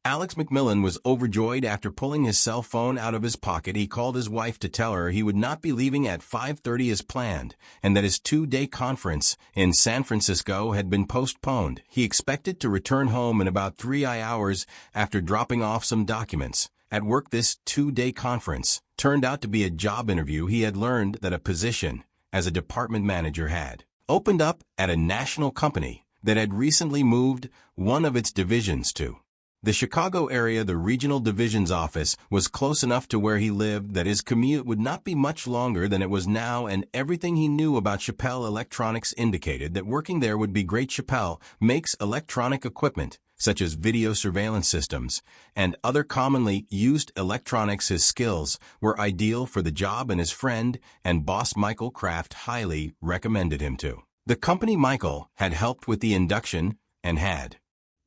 Alex McMillan was overjoyed after pulling his cell phone out of his pocket. He called his wife to tell her he would not be leaving at 5:30 as planned, and that his 2-day conference in San Francisco had been postponed. He expected to return home in about 3 hours after dropping off some documents. At work, this 2-day conference turned out to be a job interview. He had learned that a position as a department manager had opened up at a national company that had recently moved one of its divisions to the Chicago area. The regional division's office was close enough to where he lived that his commute would not be much longer than it was now, and everything he knew about Chappell Electronics indicated that working there would be great. Chappell makes electronic equipment, such as video surveillance systems and other commonly used electronics. His skills were ideal for the job, and his friend and boss Michael Kraft highly recommended him to the company. Michael had helped with the induction and had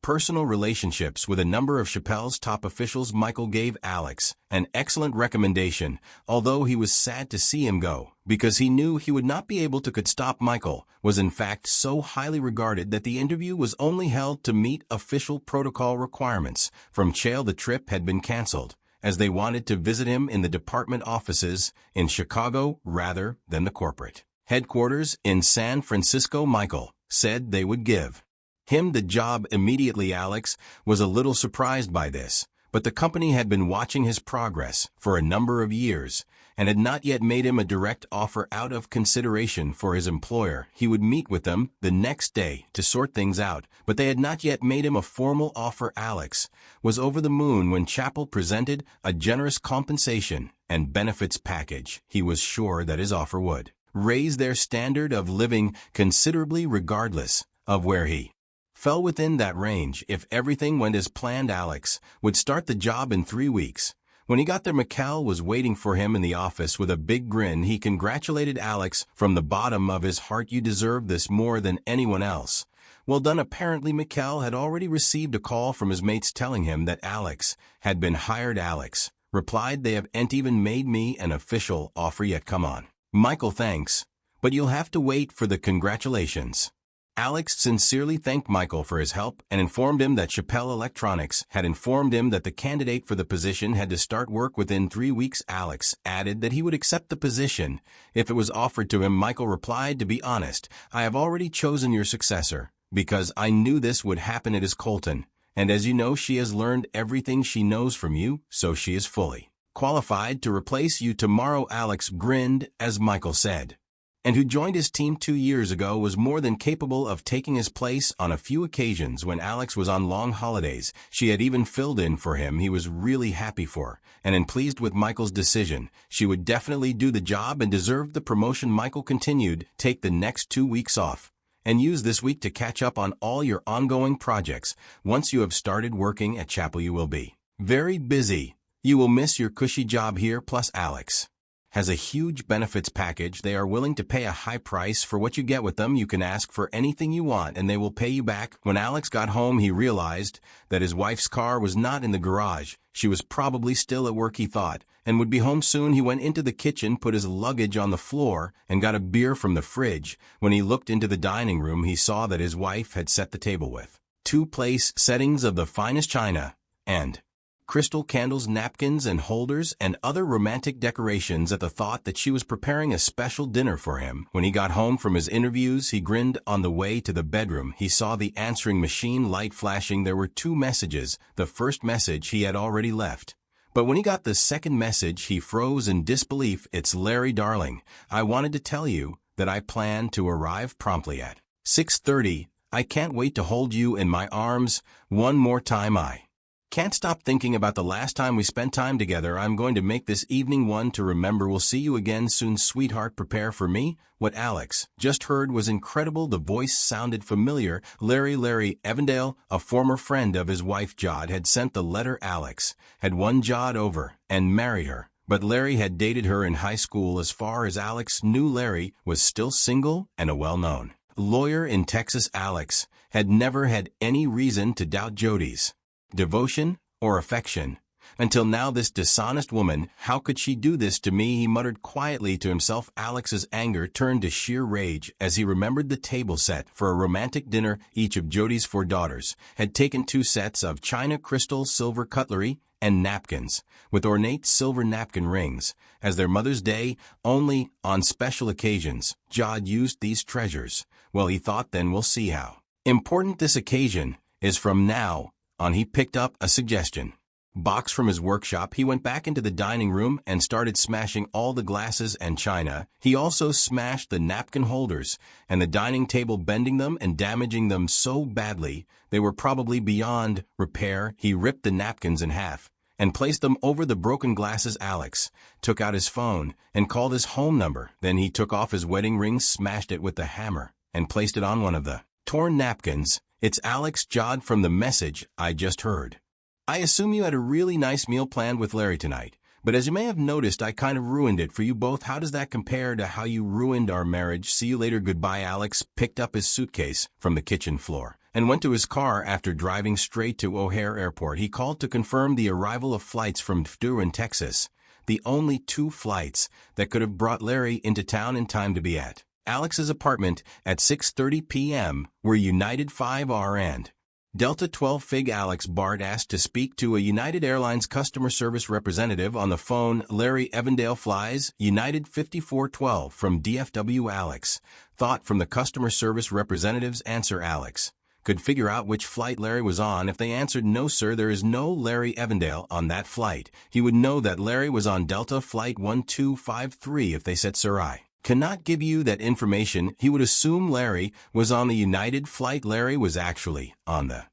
personal relationships with a number of Chappell's top officials. Michael gave Alex an excellent recommendation, although he was sad to see him go, because he knew he would not be able to could stop. Michael was in fact so highly regarded that the interview was only held to meet official protocol requirements. From Chael, the trip had been canceled, as they wanted to visit him in the department offices in Chicago rather than the corporate headquarters in San Francisco. Michael said they would give him the job immediately. Alex was a little surprised by this, but the company had been watching his progress for a number of years and had not yet made him a direct offer. Out of consideration for his employer, he would meet with them the next day to sort things out, but they had not yet made him a formal offer. Alex was over the moon when Chappell presented a generous compensation and benefits package. He was sure that his offer would raise their standard of living considerably, regardless of where he fell within that range. If everything went as planned, Alex would start the job in 3 weeks. When he got there, Mikkel was waiting for him in the office with a big grin. He congratulated Alex from the bottom of his heart. "You deserve this more than anyone else." Well done. Apparently, Mikkel had already received a call from his mates telling him that Alex had been hired. Alex replied, "They haven't even made me an official offer yet." "Come on, Michael, thanks, but you'll have to wait for the congratulations." Alex sincerely thanked Michael for his help and informed him that Chappell Electronics had informed him that the candidate for the position had to start work within 3 weeks. Alex added that he would accept the position if it was offered to him. Michael replied, "To be honest, I have already chosen your successor because I knew this would happen. It is Colton, and as you know, she has learned everything she knows from you, so she is fully qualified to replace you tomorrow." Alex grinned as Michael said, and who joined his team 2 years ago, was more than capable of taking his place on a few occasions when Alex was on long holidays. She had even filled in for him. He was really happy for and pleased with Michael's decision. She would definitely do the job and deserved the promotion. Michael continued, "Take the next 2 weeks off and use this week to catch up on all your ongoing projects. Once you have started working at Chappell, you will be very busy. You will miss your cushy job here." Plus, Alex has a huge benefits package. They are willing to pay a high price for what you get with them. You can ask for anything you want and they will pay you back. When Alex got home, he realized that his wife's car was not in the garage. She was probably still at work, he thought, and would be home soon. He went into the kitchen, put his luggage on the floor, and got a beer from the fridge. When he looked into the dining room, he saw that his wife had set the table with 2 place settings of the finest china and crystal candles, napkins and holders, and other romantic decorations. At the thought that she was preparing a special dinner for him. When he got home from his interviews, he grinned. On the way to the bedroom, he saw the answering machine light flashing. There were 2 messages. The first message he had already left, but when he got the second message, he froze in disbelief. "It's Larry, darling. I wanted to tell you that I plan to arrive promptly at 6:30. I can't wait to hold you in my arms one more time. I can't stop thinking about the last time we spent time together. I'm going to make this evening one to remember. We'll see you again soon, sweetheart. Prepare for me." What Alex just heard was incredible. The voice sounded familiar. Larry Evandale, a former friend of his wife Jod, had sent the letter. Alex had won Jod over and married her, but Larry had dated her in high school. As far as Alex knew, Larry was still single and a well-known lawyer in Texas. Alex had never had any reason to doubt Jody's devotion or affection. Until now, this dishonest woman, how could she do this to me? He muttered quietly to himself. Alex's anger turned to sheer rage as he remembered the table set for a romantic dinner. Each of Jody's 4 daughters had taken 2 sets of china, crystal, silver cutlery, and napkins, with ornate silver napkin rings, as their Mother's Day. Only on special occasions Jod used these treasures. Well, he thought, then we'll see how important this occasion is. From now on, he picked up a suggestion box from his workshop. He went back into the dining room and started smashing all the glasses and china. He also smashed the napkin holders and the dining table, bending them and damaging them so badly they were probably beyond repair. He ripped the napkins in half and placed them over the broken glasses. Alex took out his phone and called his home number. Then he took off his wedding ring, smashed it with the hammer, and placed it on one of the torn napkins. "It's Alex, Jod, from the message I just heard. I assume you had a really nice meal planned with Larry tonight, but as you may have noticed, I kind of ruined it for you both. How does that compare to how you ruined our marriage? See you later, goodbye." Alex picked up his suitcase from the kitchen floor and went to his car. After driving straight to O'Hare Airport, he called to confirm the arrival of flights from Fdurin, Texas, the only 2 flights that could have brought Larry into town in time to be at Alex's apartment at 6:30 p.m. were United 5R and Delta 12 Fig. Alex Bard asked to speak to a United Airlines customer service representative on the phone. Larry Evandale flies United 5412 from DFW. Alex thought from the customer service representative's answer, Alex could figure out which flight Larry was on. If they answered, "No sir, there is no Larry Evandale on that flight," he would know that Larry was on Delta Flight 1253. If they said, "Sir, I cannot give you that information," he would assume Larry was on the United flight. Larry was actually on the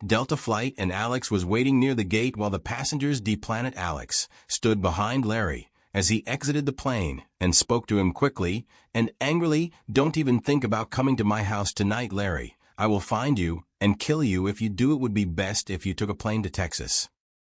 Delta flight, and Alex was waiting near the gate while the passengers deplanet. Alex stood behind Larry as he exited the plane and spoke to him quickly and angrily. "Don't even think about coming to my house tonight, Larry. I will find you and kill you if you do. It would be best if you took a plane to Texas.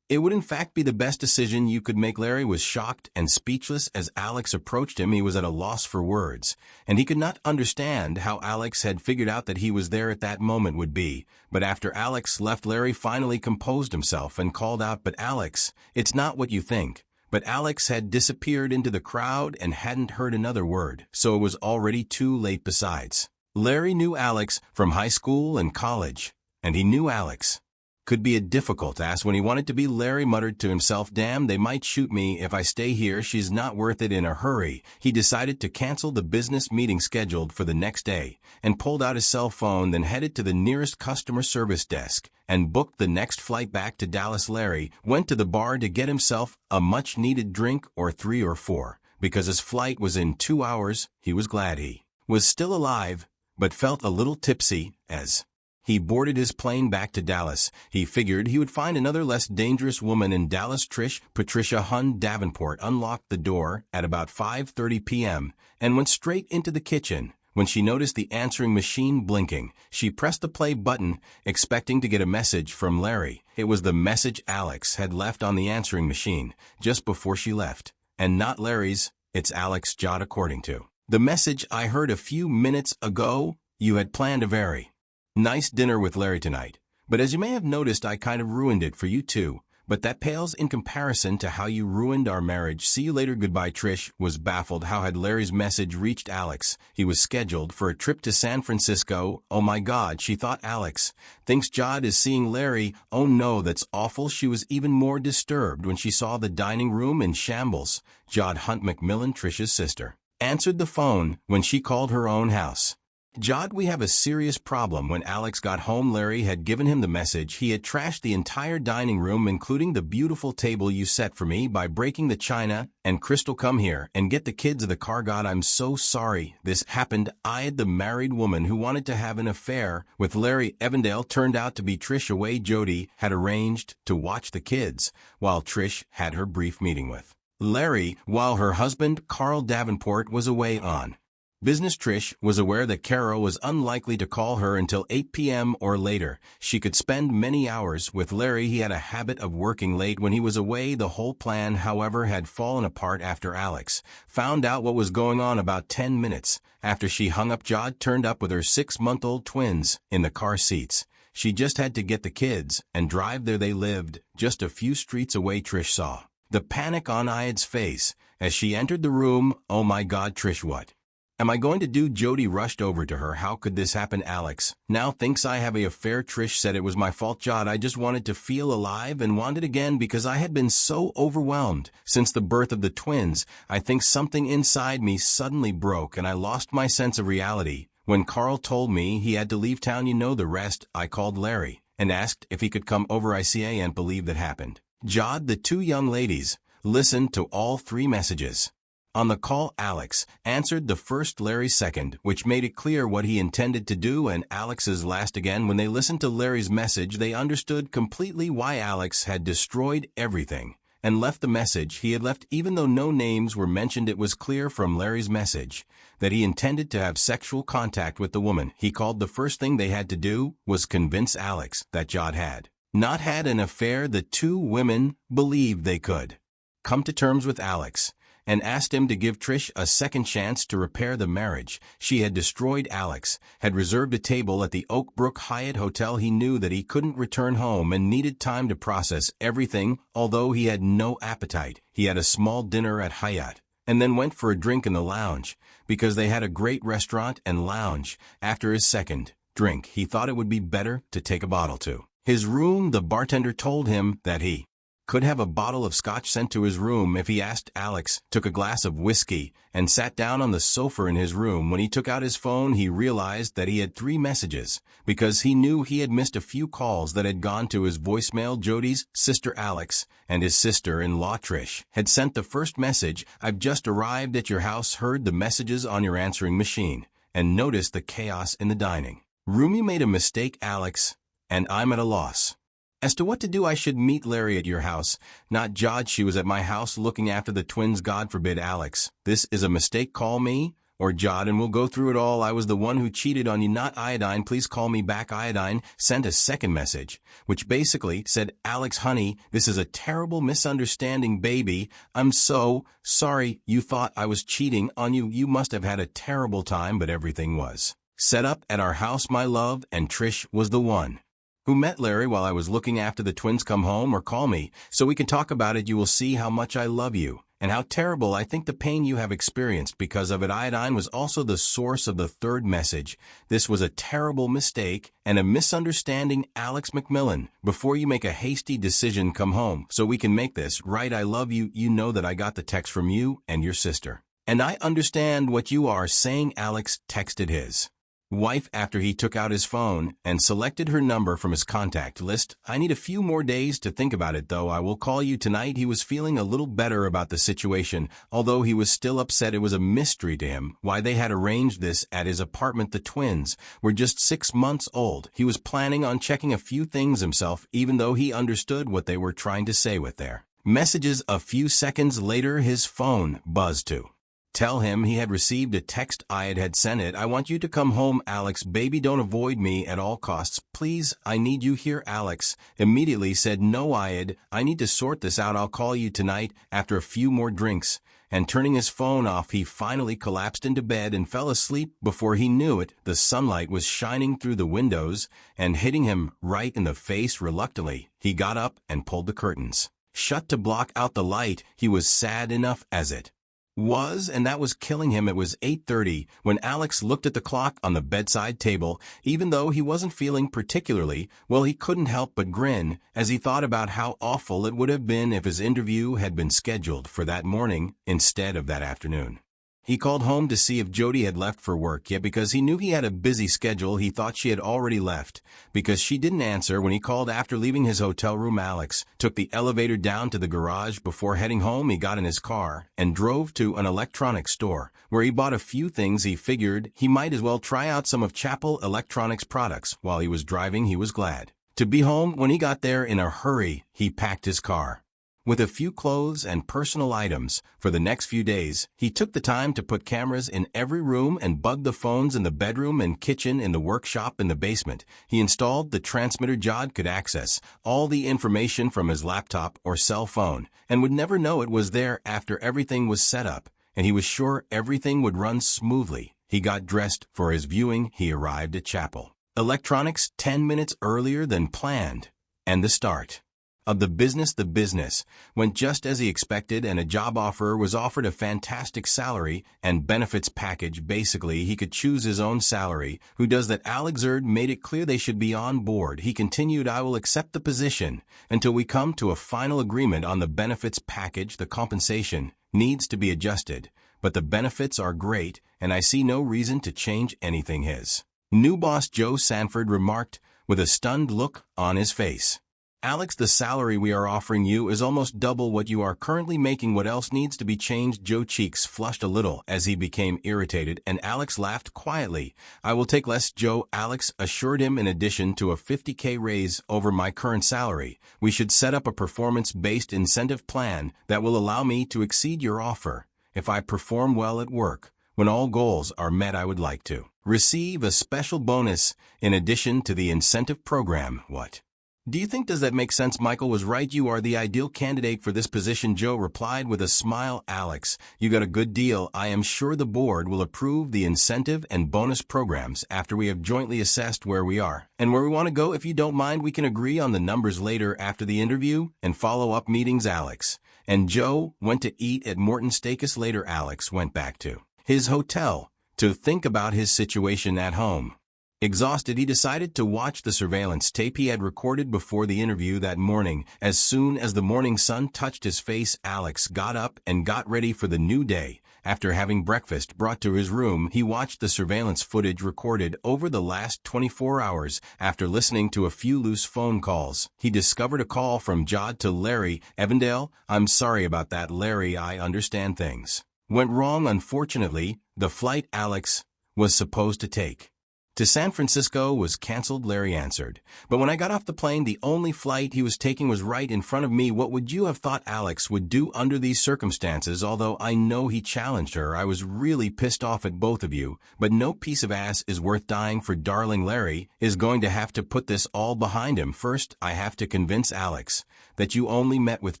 It would in fact be the best decision you could make." Larry was shocked and speechless as Alex approached him. He was at a loss for words, and he could not understand how Alex had figured out that he was there at that moment would be. But after Alex left, Larry finally composed himself and called out, "But Alex, it's not what you think." But Alex had disappeared into the crowd and hadn't heard another word, so it was already too late. Besides, Larry knew Alex from high school and college, and he knew Alex could be a difficult ass when he wanted to be. Larry muttered to himself, "Damn, they might shoot me if I stay here. She's not worth it." In a hurry, he decided to cancel the business meeting scheduled for the next day and pulled out his cell phone, then headed to the nearest customer service desk and booked the next flight back to Dallas. Larry went to the bar to get himself a much-needed drink, or 3 or 4, because his flight was in 2 hours. He was glad he was still alive, but felt a little tipsy as he boarded his plane back to Dallas. He figured he would find another less dangerous woman in Dallas. Patricia Hun Davenport unlocked the door at about 5:30 p.m. and went straight into the kitchen. When she noticed the answering machine blinking, she pressed the play button, expecting to get a message from Larry. It was the message Alex had left on the answering machine just before she left, and not Larry's. "It's Alex, Jod, according to the message I heard a few minutes ago, you had planned a very nice dinner with Larry tonight, but as you may have noticed, I kind of ruined it for you too. But that pales in comparison to how you ruined our marriage. See you later, goodbye." Trish was baffled. How had Larry's message reached Alex? He was scheduled for a trip to San Francisco. Oh my God, she thought. Alex thinks Jod is seeing Larry. Oh no, that's awful. She was even more disturbed when she saw the dining room in shambles. Jod Hunt McMillan, Trish's sister, answered the phone when she called her own house. "Jod, we have a serious problem." When Alex got home, Larry had given him the message. He had trashed the entire dining room, including the beautiful table you set for me, by breaking the china and crystal. "Come here and get the kids of the car." "God, I'm so sorry this happened." The married woman who wanted to have an affair with Larry Evandale turned out to be Trish away. Jody had arranged to watch the kids while Trish had her brief meeting with Larry, while her husband, Carl Davenport, was away on business. Trish was aware that Carol was unlikely to call her until 8 p.m. or later. She could spend many hours with Larry. He had a habit of working late when he was away. The whole plan, however, had fallen apart after Alex found out what was going on about 10 minutes after she hung up. Jod turned up with her 6-month-old twins in the car seats. She just had to get the kids and drive there. They lived just a few streets away. Trish saw the panic on Ayad's face as she entered the room. Oh my God, Trish, what am I going to do? Jody rushed over to her. How could this happen? Alex now thinks I have an affair. Trish said it was my fault, Jod. I just wanted to feel alive and wanted again because I had been so overwhelmed since the birth of the twins. I think something inside me suddenly broke and I lost my sense of reality. When Carl told me he had to leave town, you know the rest. I called Larry and asked if he could come over. I can't believe that happened. Jod, the two young ladies listened to all three messages. On the call, Alex answered the first, Larry second, which made it clear what he intended to do, and Alex's last again. When they listened to Larry's message, they understood completely why Alex had destroyed everything and left the message he had left. Even though no names were mentioned, it was clear from Larry's message that he intended to have sexual contact with the woman he called. The first thing they had to do was convince Alex that Jod had not had an affair. The two women believed they could come to terms with Alex and asked him to give Trish a second chance to repair the marriage she had destroyed. Alex had reserved a table at the Oak Brook Hyatt Hotel. He knew that he couldn't return home and needed time to process everything. Although he had no appetite, he had a small dinner at Hyatt and then went for a drink in the lounge because they had a great restaurant and lounge. After his second drink, he thought it would be better to take a bottle to his room. The bartender told him that he could have a bottle of scotch sent to his room if he asked. Alex took a glass of whiskey and sat down on the sofa in his room. When he took out his phone, he realized that he had 3 messages because he knew he had missed a few calls that had gone to his voicemail. Jody's sister Alex and his sister-in-law Trish had sent the first message. I've just arrived at your house, heard the messages on your answering machine, and noticed the chaos in the dining room. You made a mistake, Alex, and I'm at a loss as to what to do. I should meet Larry at your house, not Jod. She was at my house looking after the twins. God forbid, Alex. This is a mistake. Call me or Jod and we'll go through it all. I was the one who cheated on you, not Iodine. Please call me back. Iodine sent a second message, which basically said, Alex, honey, this is a terrible misunderstanding, baby. I'm so sorry. You thought I was cheating on you. You must have had a terrible time, but everything was set up at our house, my love, and Trish was the one who met Larry while I was looking after the twins. Come home or call me so we can talk about it. You will see how much I love you and how terrible I think the pain you have experienced because of it. Iodine was also the source of the third message. This was a terrible mistake and a misunderstanding. Alex McMillan, before you make a hasty decision, come home so we can make this right. I love you. You know that I got the text from you and your sister, and I understand what you are saying. Alex texted his wife after he took out his phone and selected her number from his contact list. I need a few more days to think about it, though. I will call you tonight. He was feeling a little better about the situation, although he was still upset. It was a mystery to him why they had arranged this at his apartment. The twins were just 6 months old. He was planning on checking a few things himself, even though he understood what they were trying to say with their messages. A few seconds later, his phone buzzed to tell him he had received a text. Ayad had sent it. I want you to come home, Alex. Baby, don't avoid me at all costs. Please, I need you here. Alex immediately said, no, Ayad, I need to sort this out. I'll call you tonight after a few more drinks. And turning his phone off, he finally collapsed into bed and fell asleep. Before he knew it, the sunlight was shining through the windows and hitting him right in the face. Reluctantly, he got up and pulled the curtains shut to block out the light. He was sad enough as it was, and that was killing him. It was 8:30 when Alex looked at the clock on the bedside table. Even though he wasn't feeling particularly well, he couldn't help but grin as he thought about how awful it would have been if his interview had been scheduled for that morning instead of that afternoon. He called home to see if Jody had left for work yet. Because he knew he had a busy schedule, he thought she had already left because she didn't answer when he called. After leaving his hotel room, Alex took the elevator down to the garage. Before heading home, he got in his car and drove to an electronics store where he bought a few things. He figured he might as well try out some of Chapel Electronics products. While he was driving, he was glad to be home. When he got there in a hurry, he packed his car with a few clothes and personal items. For the next few days, he took the time to put cameras in every room and bug the phones in the bedroom and kitchen, in the workshop, in the basement. He installed the transmitter. Jod could access all the information from his laptop or cell phone and would never know it was there after everything was set up, and he was sure everything would run smoothly. He got dressed for his viewing. He arrived at Chapel Electronics 10 minutes earlier than planned. And the start of the business went just as he expected, and a job offer was offered, a fantastic salary and benefits package. Basically, he could choose his own salary. Who does that? Alexerd made it clear they should be on board. He continued, I will accept the position until we come to a final agreement on the benefits package. The compensation needs to be adjusted, but the benefits are great, and I see no reason to change anything. His new boss, Joe Sanford, remarked with a stunned look on his face. Alex, the salary we are offering you is almost double what you are currently making. What else needs to be changed? Joe's cheeks flushed a little as he became irritated, and Alex laughed quietly. I will take less, Joe, Alex assured him. In addition to a $50K raise over my current salary, we should set up a performance-based incentive plan that will allow me to exceed your offer. If I perform well at work, when all goals are met, I would like to receive a special bonus in addition to the incentive program. What do you think? Does that make sense? Michael was right. You are the ideal candidate for this position, Joe replied with a smile. Alex, you got a good deal. I am sure the board will approve the incentive and bonus programs after we have jointly assessed where we are and where we want to go. If you don't mind, we can agree on the numbers later after the interview and follow-up meetings. Alex and Joe went to eat at Morton Steakhouse. Later, Alex went back to his hotel to think about his situation at home. Exhausted, he decided to watch the surveillance tape he had recorded before the interview that morning. As soon as the morning sun touched his face, Alex got up and got ready for the new day. After having breakfast brought to his room, he watched the surveillance footage recorded over the last 24 hours. After listening to a few loose phone calls, he discovered a call from Jod to Larry Evandale. I'm sorry about that, Larry. I understand things went wrong. Unfortunately, the flight Alex was supposed to take to San Francisco was canceled, Larry answered. But when I got off the plane, the only flight he was taking was right in front of me. What would you have thought Alex would do under these circumstances? Although I know he challenged her, I was really pissed off at both of you. But no piece of ass is worth dying for. Darling, Larry is going to have to put this all behind him. First, I have to convince Alex that you only met with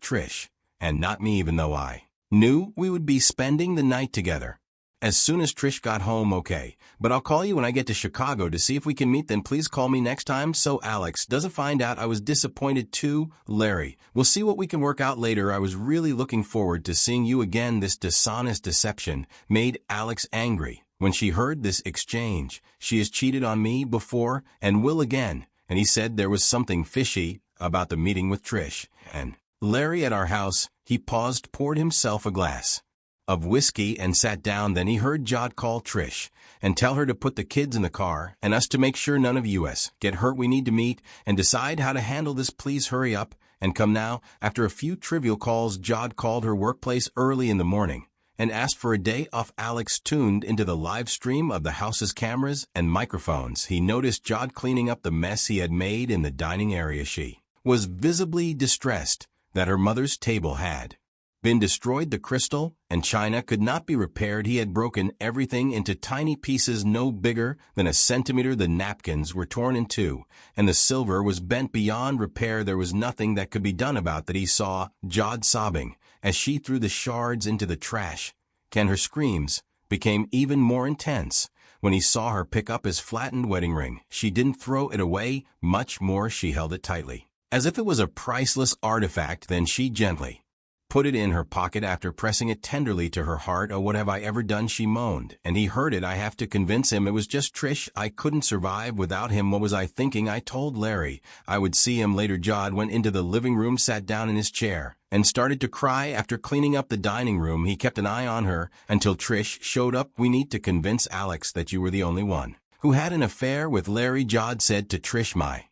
Trish and not me, even though I knew we would be spending the night together as soon as Trish got home. Okay, but I'll call you when I get to Chicago to see if we can meet. Then please call me next time so Alex doesn't find out. I was disappointed too, Larry. We'll see what we can work out later. I was really looking forward to seeing you again. This dishonest deception made Alex angry. When she heard this exchange, she has cheated on me before and will again. And he said there was something fishy about the meeting with Trish and Larry at our house. He paused, poured himself a glass of whiskey and sat down. Then he heard Jod call Trish and tell her to put the kids in the car and us to make sure none of us get hurt. We need to meet and decide how to handle this. Please hurry up and come now. After a few trivial calls, Jod called her workplace early in the morning and asked for a day off. Alex tuned into the live stream of the house's cameras and microphones. He noticed Jod cleaning up the mess he had made in the dining area. She was visibly distressed that her mother's table had been destroyed. The crystal and china could not be repaired. He had broken everything into tiny pieces no bigger than a centimeter. The napkins were torn in two, and the silver was bent beyond repair. There was nothing that could be done about that. He saw Jod sobbing as she threw the shards into the trash. Her screams became even more intense when he saw her pick up his flattened wedding ring. She didn't throw it away. Much more, she held it tightly, as if it was a priceless artifact. Then she gently put it in her pocket after pressing it tenderly to her heart. Oh, what have I ever done? She moaned, and he heard it. I have to convince him it was just Trish. I couldn't survive without him. What was I thinking? I told Larry I would see him later. Jod went into the living room, sat down in his chair, and started to cry. After cleaning up the dining room, he kept an eye on her until Trish showed up. We need to convince Alex that you were the only one who had an affair with Larry, Jod said to Trish. My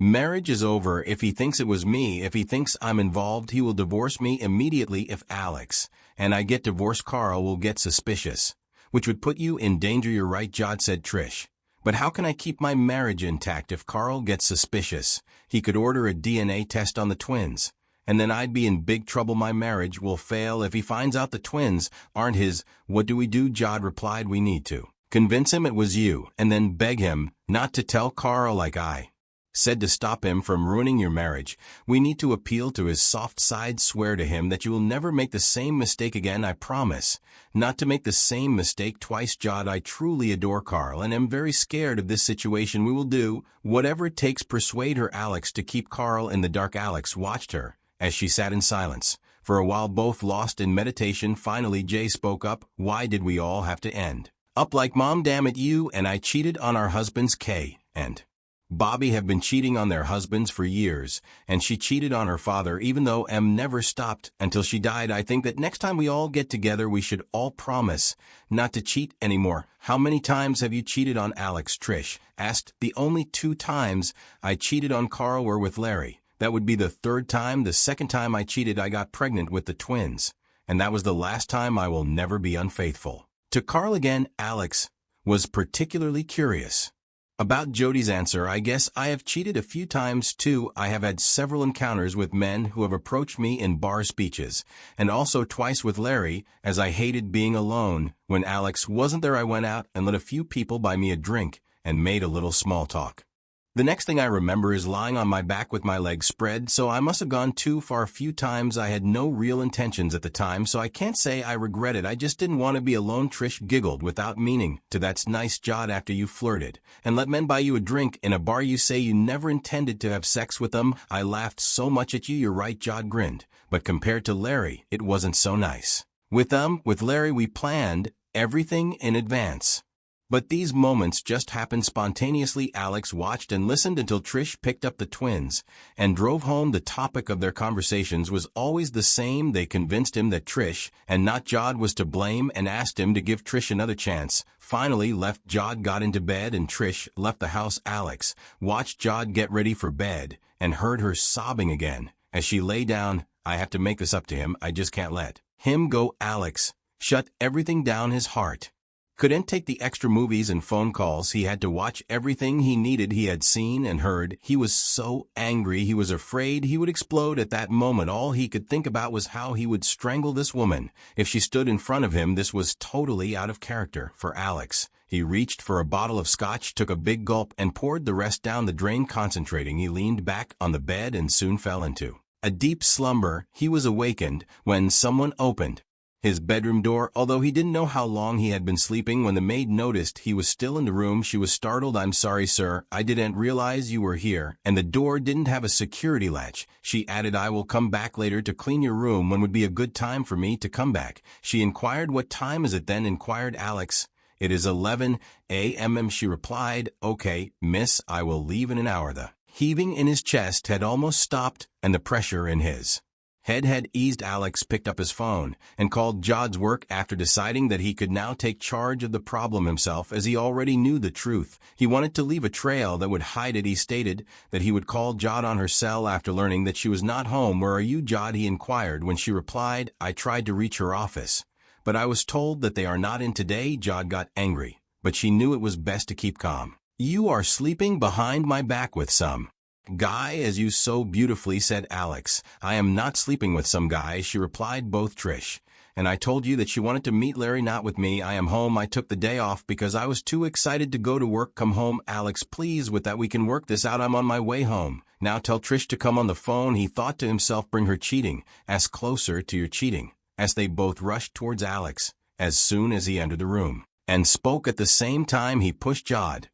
marriage is over. If he thinks it was me, if he thinks I'm involved, he will divorce me immediately. If Alex and I get divorced, Carl will get suspicious, which would put you in danger. You're right, Jod said Trish. But how can I keep my marriage intact if Carl gets suspicious? He could order a DNA test on the twins, and then I'd be in big trouble. My marriage will fail if he finds out the twins aren't his. What do we do? Jod replied, we need to convince him it was you, and then beg him not to tell Carl like I said to stop him from ruining your marriage. We need to appeal to his soft side. Swear to him that you will never make the same mistake again. I promise not to make the same mistake twice. Jod, I truly adore Carl and am very scared of this situation. We will do whatever it takes. Persuade her, Alex, to keep Carl in the dark. Alex watched her as she sat in silence. For a while, both lost in meditation. Finally, Jay spoke up. Why did we all have to end up like Mom? Damn it, you and I cheated on our husbands. Kay and Bobby have been cheating on their husbands for years, and she cheated on her father even though Em never stopped until she died. I think that next time we all get together we should all promise not to cheat anymore. How many times have you cheated on Alex? Trish asked. The only 2 times I cheated on Carl were with Larry. That would be the 3rd time. The 2nd time I cheated, I got pregnant with the twins, and that was the last time. I will never be unfaithful to Carl again. Alex was particularly curious about Jody's answer. I guess I have cheated a few times too. I have had several encounters with men who have approached me in bar speeches, and also twice with Larry, as I hated being alone. When Alex wasn't there, I went out and let a few people buy me a drink and made a little small talk. The next thing I remember is lying on my back with my legs spread, so I must have gone too far a few times. I had no real intentions at the time, so I can't say I regret it. I just didn't want to be alone. Trish giggled without meaning to. That's nice, Jod. After you flirted and let men buy you a drink in a bar, you say you never intended to have sex with them. I laughed so much at you. You're right, Jod grinned. But compared to Larry, it wasn't so nice. With Larry we planned everything in advance. But these moments just happened spontaneously. Alex watched and listened until Trish picked up the twins and drove home. The topic of their conversations was always the same. They convinced him that Trish and not Jod was to blame and asked him to give Trish another chance. Finally left. Jod got into bed and Trish left the house. Alex watched Jod get ready for bed and heard her sobbing again as she lay down. I have to make this up to him. I just can't let him go. Alex shut everything down. His heart couldn't take the extra movies and phone calls. He had to watch everything he needed. He had seen and heard. He was so angry. He was afraid he would explode at that moment. All he could think about was how he would strangle this woman if she stood in front of him. This was totally out of character for Alex. He reached for a bottle of scotch, took a big gulp, and poured the rest down the drain. Concentrating, he leaned back on the bed and soon fell into a deep slumber. He was awakened when someone opened his bedroom door, although he didn't know how long he had been sleeping. When the maid noticed he was still in the room, she was startled. I'm sorry, sir, I didn't realize you were here, and the door didn't have a security latch. She added, I will come back later to clean your room. When would be a good time for me to come back? She inquired. What time is it then? Inquired Alex. It is 11 a.m. She replied, okay, miss, I will leave in an hour. The heaving in his chest had almost stopped, and the pressure in his head had eased. Alex picked up his phone and called Jod's work. After deciding that he could now take charge of the problem himself, as he already knew the truth, he wanted to leave a trail that would hide it. He stated that he would call Jod on her cell after learning that she was not home. Where are you, Jod? He inquired. When she replied, I tried to reach her office, but I was told that they are not in today. Jod got angry, but she knew it was best to keep calm. You are sleeping behind my back with some guy, as you so beautifully said. Alex, I am not sleeping with some guy, she replied. Both Trish and I told you that she wanted to meet Larry, not with me. I am home. I took the day off because I was too excited to go to work. Come home. Alex, please, with that we can work this out. I'm on my way home. Now tell Trish to come on the phone. He thought to himself, bring her cheating as closer to your cheating. As they both rushed towards Alex, as soon as he entered the room and spoke at the same time, he pushed Jod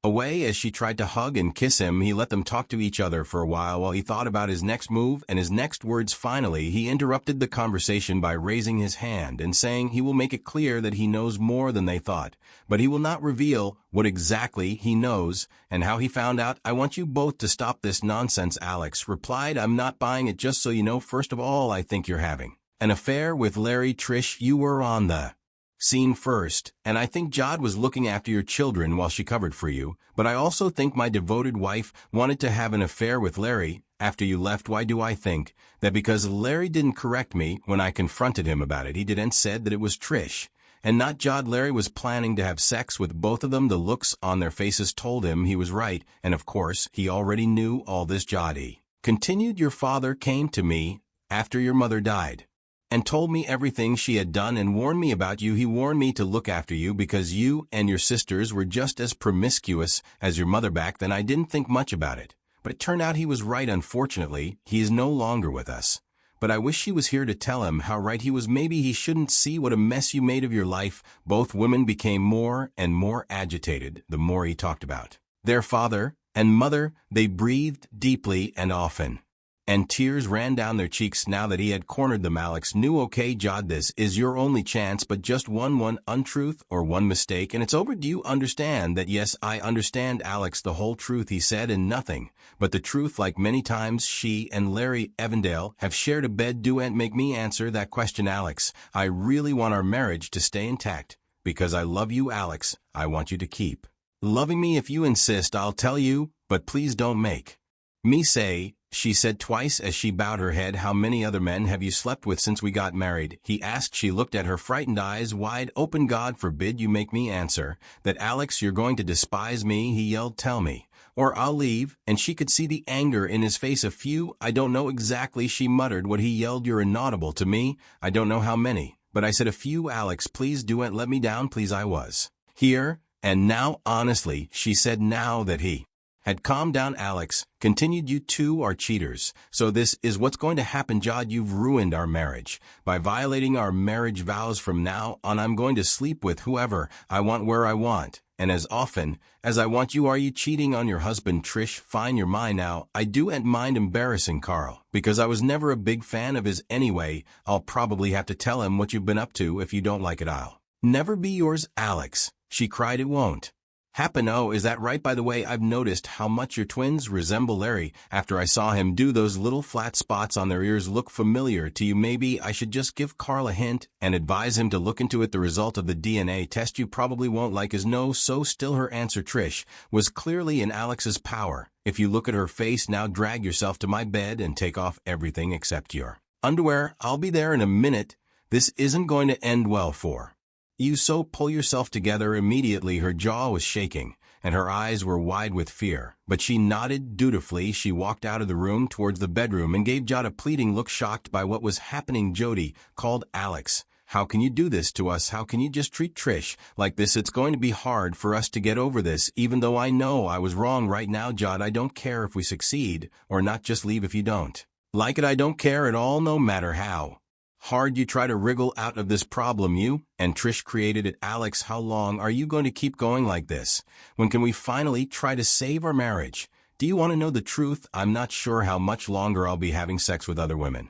away as she tried to hug and kiss him. He let them talk to each other for a while he thought about his next move and his next words. Finally, he interrupted the conversation by raising his hand and saying he will make it clear that he knows more than they thought, but he will not reveal what exactly he knows and how he found out. I want you both to stop this nonsense. Alex replied, I'm not buying it. Just so you know, first of all, I think you're having an affair with Larry. Trish, you were on the scene first, and I think Jod was looking after your children while she covered for you, but I also think my devoted wife wanted to have an affair with Larry after you left. Why do I think that? Because Larry didn't correct me when I confronted him about it. He didn't said that it was Trish and not Jod. Larry was planning to have sex with both of them. The looks on their faces told him he was right, and of course, he already knew all this. Jod continued, your father came to me after your mother died and told me everything she had done and warned me about you. He warned me to look after you because you and your sisters were just as promiscuous as your mother back then. I didn't think much about it, But it turned out he was right. Unfortunately, he is no longer with us. But I wish she was here to tell him how right he was. Maybe he shouldn't see what a mess you made of your life." Both women became more and more agitated the more he talked about their father and mother. They breathed deeply and often, and tears ran down their cheeks now that he had cornered them. Alex knew, "Okay, Jod, this is your only chance, but just one untruth or one mistake and it's over. Do you understand that?" "Yes, I understand, Alex, the whole truth," he said, "and nothing but the truth." Like many times she and Larry Evandale have shared a bed. "Do and make me answer that question, Alex. I really want our marriage to stay intact because I love you, Alex. I want you to keep loving me. If you insist, I'll tell you, but please don't make me say," she said twice as she bowed her head. "How many other men have you slept with since we got married?" he asked. She looked at her, frightened eyes wide open. "God forbid you make me answer that, Alex. You're going to despise me," he yelled. "Tell me, or I'll leave." And she could see the anger in his face. "A few? I don't know exactly," she muttered. What he yelled. "You're inaudible to me. I don't know how many, but I said a few. Alex, please don't let me down. Please, I was here. And now, honestly," she said, now that he had calmed down, "Alex continued, you two are cheaters. So this is what's going to happen, Jod. You've ruined our marriage by violating our marriage vows. From now on, I'm going to sleep with whoever I want, where I want, and as often as I want you. Are you cheating on your husband, Trish? Fine, you're mine now. I don't mind embarrassing Carl, because I was never a big fan of his anyway. I'll probably have to tell him what you've been up to. If you don't like it, I'll never be yours." "Alex," she cried, "it won't happen." "Oh, is that right? By the way, I've noticed how much your twins resemble Larry. After I saw him do those little flat spots on their ears look familiar to you. Maybe I should just give Carl a hint and advise him to look into it. The result of the DNA test you probably won't like is no." So still her answer, Trish, was clearly in Alex's power. "If you look at her face now, drag yourself to my bed and take off everything except your underwear. I'll be there in a minute. This isn't going to end well for you, so pull yourself together immediately." Her jaw was shaking, and her eyes were wide with fear, but she nodded dutifully. She walked out of the room towards the bedroom and gave Jod a pleading look, shocked by what was happening. Jody called, "Alex, how can you do this to us? How can you just treat Trish like this? It's going to be hard for us to get over this, even though I know I was wrong right now, Jod. I don't care if we succeed or not. Just leave if you don't like it. I don't care at all, no matter how hard you try to wriggle out of this problem you and Trish created it." "Alex, how long are you going to keep going like this? When can we finally try to save our marriage? Do you want to know the truth? I'm not sure how much longer I'll be having sex with other women.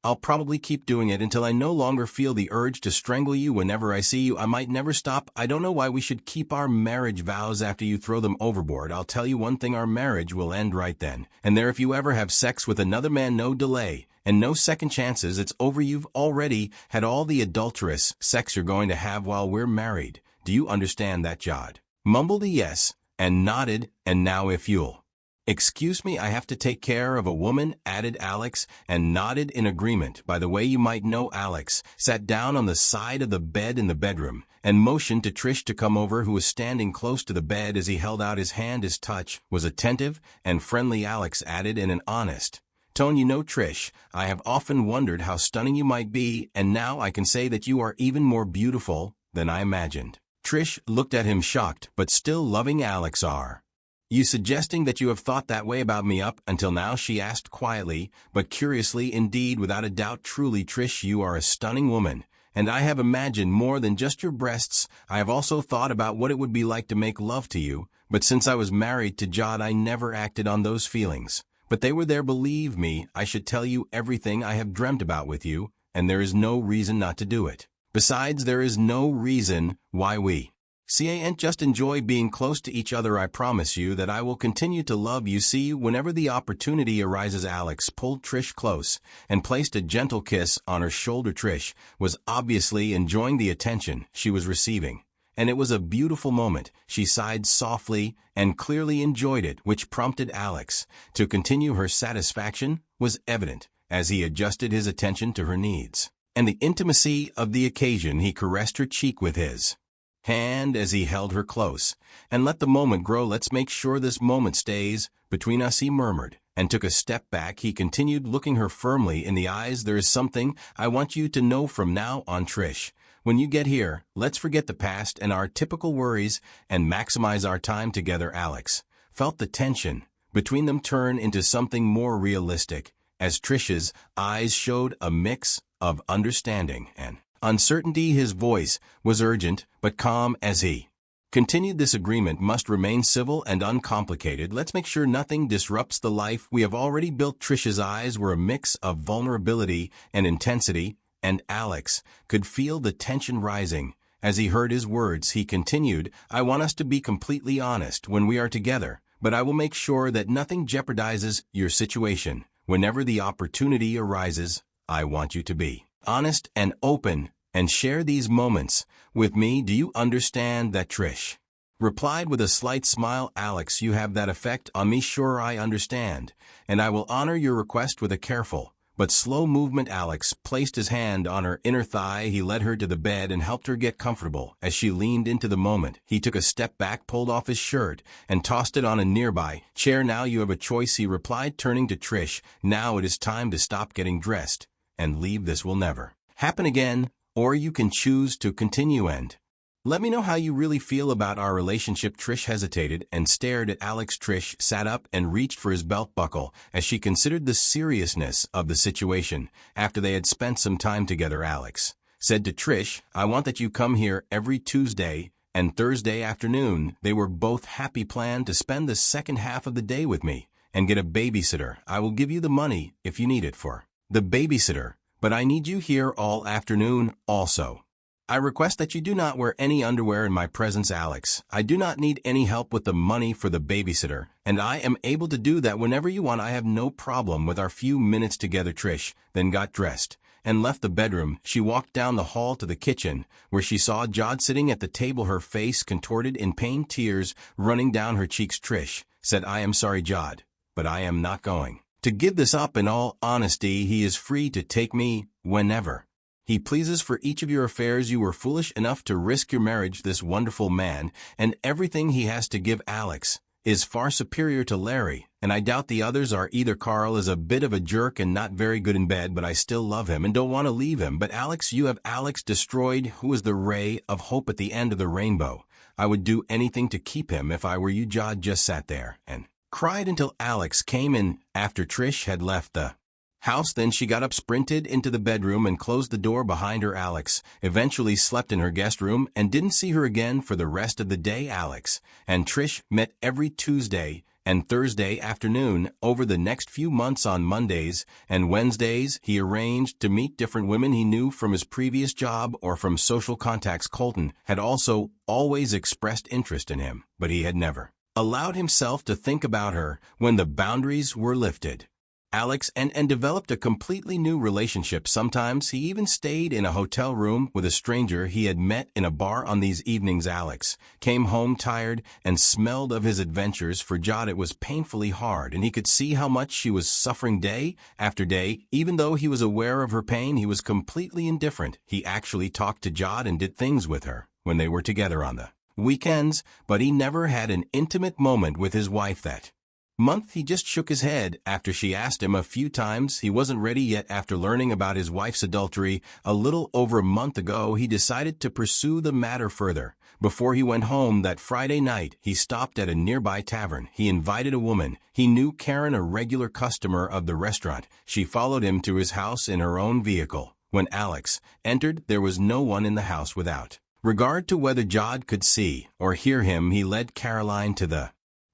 I'll probably keep doing it until I no longer feel the urge to strangle you whenever I see you. I might never stop. I don't know why we should keep our marriage vows after you throw them overboard. I'll tell you one thing, our marriage will end right then and there. If you ever have sex with another man, no delay and no second chances. It's over. You've already had all the adulterous sex you're going to have while we're married. Do you understand that?" Jod mumbled a yes and nodded. "And now if you'll excuse me, I have to take care of a woman," added Alex, and nodded in agreement. "By the way, you might know." Alex sat down on the side of the bed in the bedroom and motioned to Trish to come over, who was standing close to the bed. As he held out his hand, his touch was attentive and friendly. Alex added in an honest tone, "You know, Trish, I have often wondered how stunning you might be, and now I can say that you are even more beautiful than I imagined." Trish looked at him, shocked but still loving. "Alex, are you suggesting that you have thought that way about me up until now?" she asked quietly, but curiously. "Indeed, without a doubt. Truly, Trish, you are a stunning woman, and I have imagined more than just your breasts. I have also thought about what it would be like to make love to you, but since I was married to Jod, I never acted on those feelings. But they were there, believe me. I should tell you everything I have dreamt about with you, and there is no reason not to do it. Besides, there is no reason why we can't just enjoy being close to each other. I promise you that I will continue to love you, see you whenever the opportunity arises." Alex pulled Trish close and placed a gentle kiss on her shoulder. Trish was obviously enjoying the attention she was receiving, and it was a beautiful moment. She sighed softly and clearly enjoyed it, which prompted Alex to continue. Her satisfaction was evident as he adjusted his attention to her needs and the intimacy of the occasion. He caressed her cheek with his hand as he held her close and let the moment grow. "Let's make sure this moment stays between us," he murmured, and took a step back. He continued, looking her firmly in the eyes. "There is something I want you to know from now on, Trish. When you get here, let's forget the past and our typical worries and maximize our time together." Alex felt the tension between them turn into something more realistic, as Trish's eyes showed a mix of understanding and uncertainty. His voice was urgent but calm as he continued. This agreement must remain civil and uncomplicated. Let's make sure nothing disrupts the life we have already built. Trish's eyes were a mix of vulnerability and intensity, and Alex could feel the tension rising. As he heard his words, he continued, I want us to be completely honest when we are together, but I will make sure that nothing jeopardizes your situation. Whenever the opportunity arises, I want you to be honest and open and share these moments with me. Do you understand that? Trish replied with a slight smile. Alex, you have that effect on me. Sure, I understand, and I will honor your request with a careful but slow movement. Alex placed his hand on her inner thigh. He led her to the bed and helped her get comfortable. As she leaned into the moment, he took a step back, pulled off his shirt, and tossed it on a nearby chair. Now you have a choice, he replied, turning to Trish. Now it is time to stop getting dressed and leave. This will never happen again, or you can choose to continue and let me know how you really feel about our relationship. Trish hesitated and stared at Alex. Trish sat up and reached for his belt buckle as she considered the seriousness of the situation. After they had spent some time together, Alex said to Trish, I want that you come here every Tuesday and Thursday afternoon. They were both happy. Plan to spend the second half of the day with me and get a babysitter. I will give you the money if you need it for the babysitter, but I need you here all afternoon also. I request that you do not wear any underwear in my presence. Alex, I do not need any help with the money for the babysitter, and I am able to do that whenever you want. I have no problem with our few minutes together. Trish then got dressed and left the bedroom. She walked down the hall to the kitchen, where she saw Jod sitting at the table, her face contorted in pain, tears running down her cheeks. Trish said, I am sorry, Jod, but I am not going to give this up. In all honesty, he is free to take me whenever he pleases for each of your affairs. You were foolish enough to risk your marriage. This wonderful man and everything he has to give, Alex, is far superior to Larry, and I doubt the others are either. Carl is a bit of a jerk and not very good in bed, but I still love him and don't want to leave him. But Alex, you have Alex destroyed, who is the ray of hope at the end of the rainbow. I would do anything to keep him if I were you. Jod just sat there and cried until Alex came in after Trish had left the house. Then she got up, sprinted into the bedroom, and closed the door behind her. Alex eventually slept in her guest room and didn't see her again for the rest of the day. Alex and Trish met every Tuesday and Thursday afternoon over the next few months. On Mondays and Wednesdays, he arranged to meet different women he knew from his previous job or from social contacts. Colton had also always expressed interest in him, but he had never allowed himself to think about her when the boundaries were lifted. Alex and developed a completely new relationship. Sometimes he even stayed in a hotel room with a stranger he had met in a bar. On these evenings, Alex came home tired and smelled of his adventures. For Jod, it was painfully hard, and he could see how much she was suffering day after day. Even though he was aware of her pain, he was completely indifferent. He actually talked to Jod and did things with her when they were together on the weekends, but he never had an intimate moment with his wife that month. He just shook his head after she asked him a few times. He wasn't ready yet. After learning about his wife's adultery a little over a month ago, he decided to pursue the matter further. Before he went home that Friday night, he stopped at a nearby tavern. He invited a woman he knew, Karen, a regular customer of the restaurant. She followed him to his house in her own vehicle. When Alex entered, there was no one in the house. Without regard to whether Jod could see or hear him, he led Caroline to the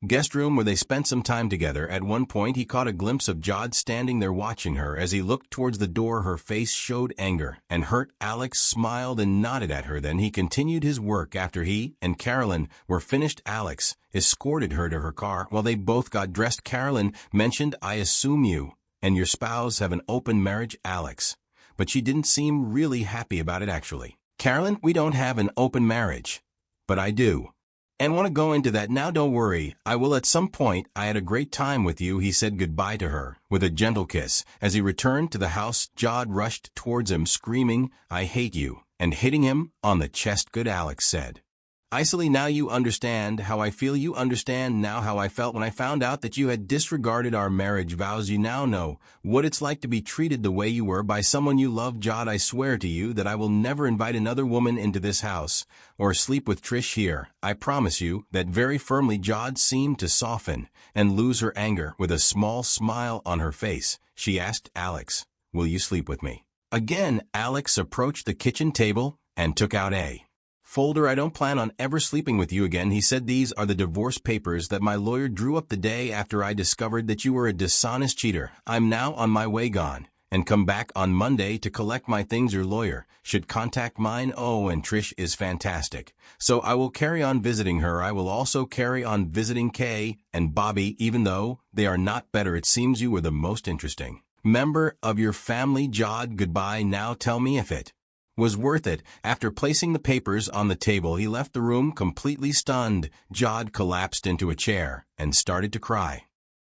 guest room where they spent some time together. At one point, he caught a glimpse of Jod standing there watching her. As he looked towards the door, her face showed anger and hurt. Alex smiled and nodded at her. Then he continued his work. After he and Caroline were finished, Alex escorted her to her car. While they both got dressed, Caroline mentioned, I assume you and your spouse have an open marriage, Alex. But she didn't seem really happy about it. Actually, Caroline, we don't have an open marriage, but I do, and want to go into that now. Don't worry, I will at some point. I had a great time with you. He said goodbye to her with a gentle kiss. As he returned to the house, Jod rushed towards him, screaming, I hate you, and hitting him on the chest. Good, Alex said. Isoli, now you understand how I feel. You understand now how I felt when I found out that you had disregarded our marriage vows. You now know what it's like to be treated the way you were by someone you love. Jod, I swear to you that I will never invite another woman into this house or sleep with Trish here. I promise you that. Very firmly. Jod seemed to soften and lose her anger. With a small smile on her face, she asked Alex, "Will you sleep with me?" Again, Alex approached the kitchen table and took out a folder. "I don't plan on ever sleeping with you again," he said. "These are the divorce papers that my lawyer drew up the day after I discovered that you were a dishonest cheater. I'm now on my way gone, and come back on Monday to collect my things. Your lawyer should contact mine. Oh, and Trish is fantastic. So I will carry on visiting her. I will also carry on visiting Kay and Bobby, even though they are not better. It seems you were the most interesting member of your family. Jod, goodbye. Now tell me if it was worth it." After placing the papers on the table, he left the room completely stunned. Jod collapsed into a chair and started to cry.